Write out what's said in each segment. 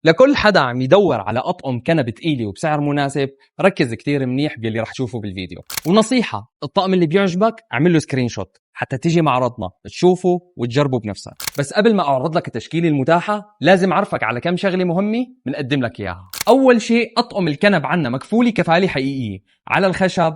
لكل حدا عم يدور على أطقم كنبة تقيلة وبسعر مناسب، ركز كتير منيح باللي رح تشوفه بالفيديو. ونصيحة، الطقم اللي بيعجبك اعمل له سكرين شوت حتى تيجي معرضنا تشوفه وتجربه بنفسك. بس قبل ما أعرض لك التشكيلة المتاحة لازم أعرفك على كم شغلة مهمة بنقدم لك إياها. أول شيء، أطقم الكنب عنا مكفولة كفالة حقيقية على الخشب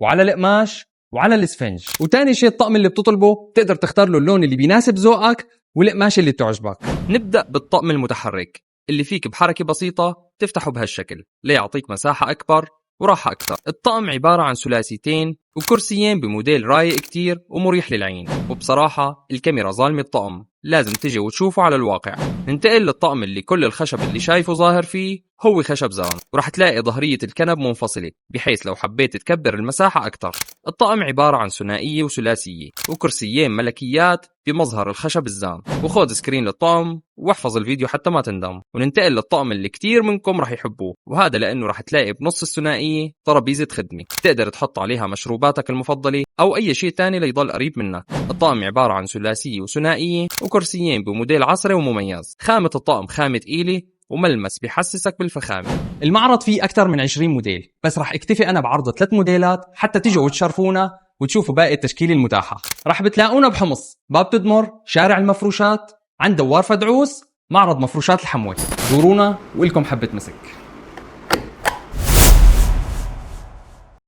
وعلى القماش وعلى الاسفنج. وتاني شيء، الطقم اللي بتطلبه تقدر تختار له اللون اللي بيناسب ذوقك والقماش اللي بتعجبك. نبدأ بالطقم المتحرك اللي فيك بحركة بسيطة تفتحه بهالشكل ليعطيك مساحة أكبر وراحة أكثر. الطقم عبارة عن ثلاثيتين وكرسيين بموديل رايق كتير ومريح للعين. وبصراحة الكاميرا ظالمة الطقم، لازم تجي وتشوفه على الواقع. ننتقل للطقم اللي كل الخشب اللي شايفه ظاهر فيه هو خشب زان، ورح تلاقي ظهرية الكنب منفصلة بحيث لو حبيت تكبر المساحة أكتر. الطقم عبارة عن ثنائية وثلاثية وكرسيين ملكيات بمظهر الخشب الزان. وخذ سكرين للطقم واحفظ الفيديو حتى ما تندم. وننتقل للطقم اللي كتير منكم رح يحبوه، وهذا لأنه رح تلاقي بنص الثنائية ترابيزة خدمة تقدر تحط عليها مشروباتك المفضلة أو أي شيء تاني ليضل قريب منك. الطقم عبارة عن ثلاثية وثنائية وكرسيين بموديل عصري ومميز. خامة الطقم خامة تقيلة وملمس بيحسسك بالفخامة. المعرض فيه أكثر من 20 موديل، بس رح اكتفي أنا بعرض 3 موديلات حتى تيجوا وتشرفونا وتشوفوا باقي التشكيلة المتاحة. رح بتلاقونا بحمص، باب تدمر، شارع المفروشات، عند دوار فدعوس، معرض مفروشات الحموة. زورونا ولكم حبة مسك.